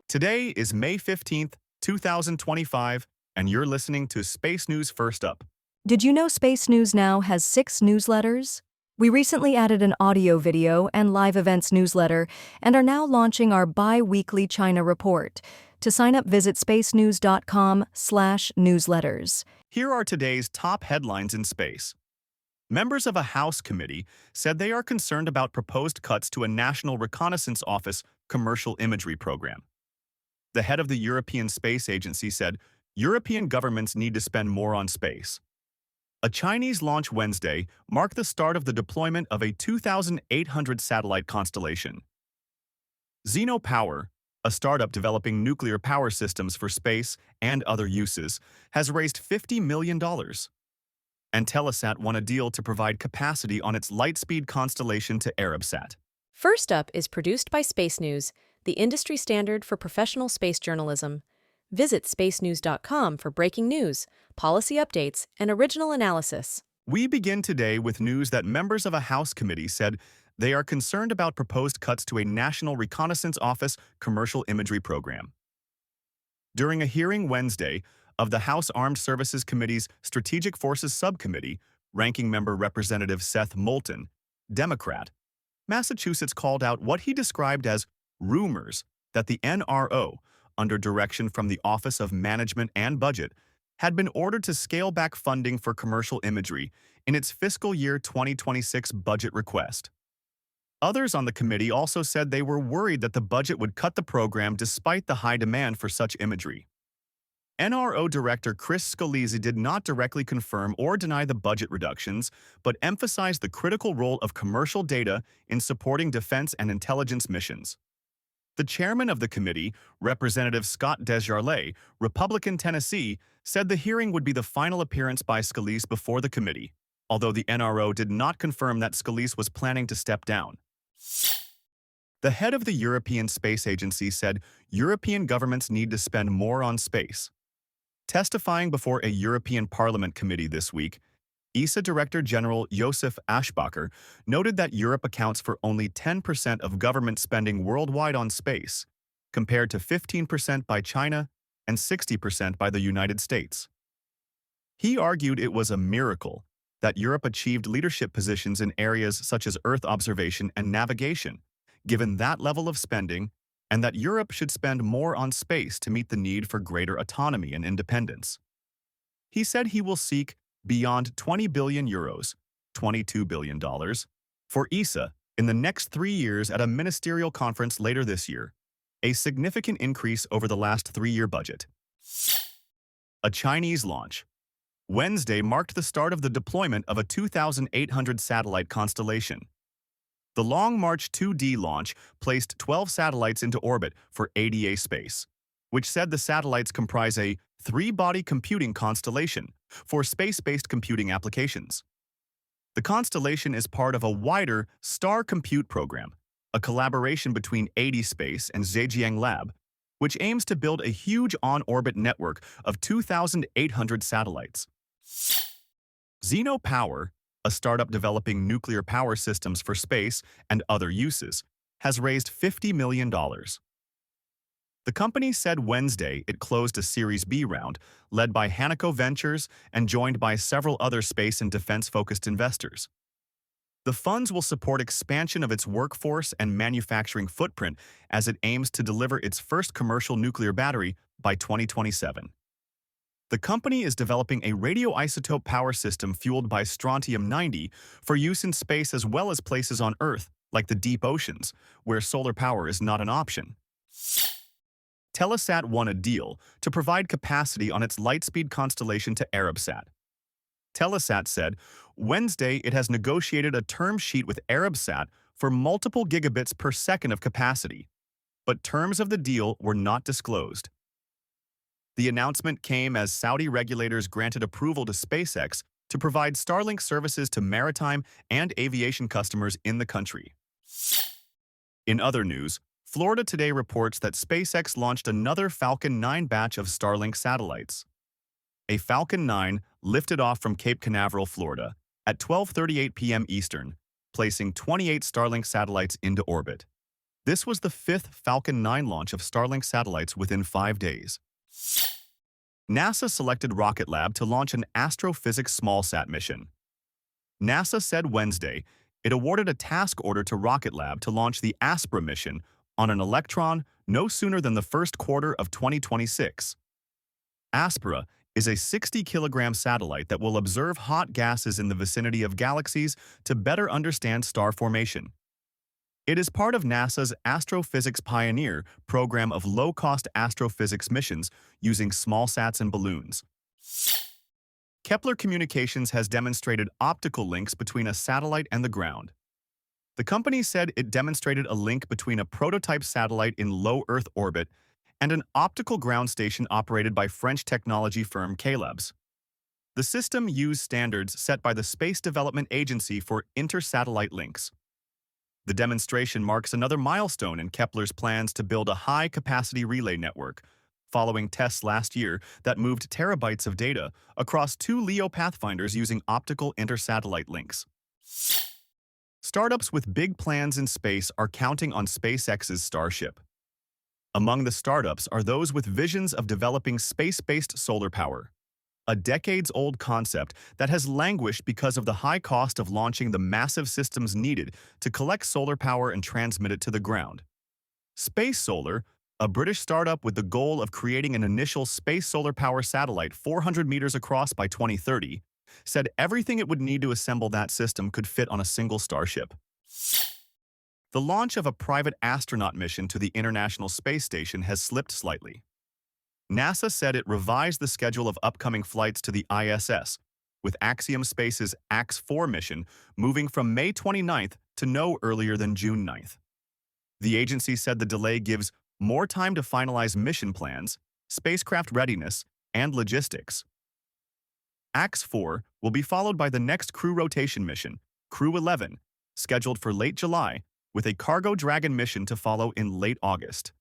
Today is May 15th, 2025, and you're listening to Space News First Up. Did you know Space News now has 6 newsletters? We recently added an audio video and live events newsletter and are now launching our bi-weekly China report. To sign up, visit spacenews.com/newsletters. Here are today's top headlines in space. Members of a House committee said they are concerned about proposed cuts to a National Reconnaissance Office commercial imagery program. The head of the European Space Agency said European governments need to spend more on space. A Chinese launch Wednesday marked the start of the deployment of a 2,800 satellite constellation. Zeno Power, a startup developing nuclear power systems for space and other uses, has raised $50 million. And Telesat won a deal to provide capacity on its Lightspeed constellation to Arabsat. First Up is produced by Space News, the industry standard for professional space journalism. Visit spacenews.com for breaking news, policy updates, and original analysis. We begin today with news that members of a House committee said they are concerned about proposed cuts to a National Reconnaissance Office commercial imagery program. During a hearing Wednesday of the House Armed Services Committee's Strategic Forces Subcommittee, Ranking Member Representative Seth Moulton, Democrat, Massachusetts called out what he described as rumors that the NRO, under direction from the Office of Management and Budget, had been ordered to scale back funding for commercial imagery in its fiscal year 2026 budget request. Others on the committee also said they were worried that the budget would cut the program despite the high demand for such imagery. NRO Director Chris Scalise did not directly confirm or deny the budget reductions, but emphasized the critical role of commercial data in supporting defense and intelligence missions. The chairman of the committee, Representative Scott Desjarlais, Republican Tennessee, said the hearing would be the final appearance by Scalise before the committee, although the NRO did not confirm that Scalise was planning to step down. The head of the European Space Agency said European governments need to spend more on space. Testifying before a European Parliament committee this week, ESA Director General Josef Aschbacher noted that Europe accounts for only 10% of government spending worldwide on space, compared to 15% by China and 60% by the United States. He argued it was a miracle that Europe achieved leadership positions in areas such as Earth observation and navigation, given that level of spending, and that Europe should spend more on space to meet the need for greater autonomy and independence. He said he will seek beyond 20 billion euros, $22 billion, for ESA in the next 3 years at a ministerial conference later this year, a significant increase over the last 3-year budget. A Chinese launch. Wednesday marked the start of the deployment of a 2,800 satellite constellation. The Long March 2D launch placed 12 satellites into orbit for ADA Space, which said the satellites comprise a 3-body computing constellation for space-based computing applications. The constellation is part of a wider Star Compute program, a collaboration between AD Space and Zhejiang Lab, which aims to build a huge on-orbit network of 2,800 satellites. Zeno Power, a startup developing nuclear power systems for space and other uses, has raised $50 million. The company said Wednesday it closed a Series B round led by Hanako Ventures and joined by several other space and defense-focused investors. The funds will support expansion of its workforce and manufacturing footprint as it aims to deliver its first commercial nuclear battery by 2027. The company is developing a radioisotope power system fueled by strontium-90 for use in space as well as places on Earth, like the deep oceans, where solar power is not an option. Telesat won a deal to provide capacity on its Lightspeed constellation to Arabsat. Telesat said Wednesday it has negotiated a term sheet with Arabsat for multiple gigabits per second of capacity, but terms of the deal were not disclosed. The announcement came as Saudi regulators granted approval to SpaceX to provide Starlink services to maritime and aviation customers in the country. In other news, Florida Today reports that SpaceX launched another Falcon 9 batch of Starlink satellites. A Falcon 9 lifted off from Cape Canaveral, Florida, at 12:38 p.m. Eastern, placing 28 Starlink satellites into orbit. This was the fifth Falcon 9 launch of Starlink satellites within 5 days. NASA selected Rocket Lab to launch an astrophysics smallsat mission. NASA said Wednesday it awarded a task order to Rocket Lab to launch the Aspra mission on an Electron no sooner than the first quarter of 2026. Aspra is a 60-kilogram satellite that will observe hot gases in the vicinity of galaxies to better understand star formation. It is part of NASA's Astrophysics Pioneer program of low-cost astrophysics missions using smallsats and balloons. Kepler Communications has demonstrated optical links between a satellite and the ground. The company said it demonstrated a link between a prototype satellite in low Earth orbit and an optical ground station operated by French technology firm Caleb's. The system used standards set by the Space Development Agency for inter-satellite links. The demonstration marks another milestone in Kepler's plans to build a high-capacity relay network, following tests last year that moved terabytes of data across 2 LEO pathfinders using optical inter-satellite links. Startups with big plans in space are counting on SpaceX's Starship. Among the startups are those with visions of developing space-based solar power, a decades-old concept that has languished because of the high cost of launching the massive systems needed to collect solar power and transmit it to the ground. Space Solar, a British startup with the goal of creating an initial space solar power satellite 400 meters across by 2030, said everything it would need to assemble that system could fit on a single Starship. The launch of a private astronaut mission to the International Space Station has slipped slightly. NASA said it revised the schedule of upcoming flights to the ISS, with Axiom Space's AX-4 mission moving from May 29th to no earlier than June 9th. The agency said the delay gives more time to finalize mission plans, spacecraft readiness, and logistics. AX-4 will be followed by the next crew rotation mission, Crew 11, scheduled for late July, with a Cargo Dragon mission to follow in late August.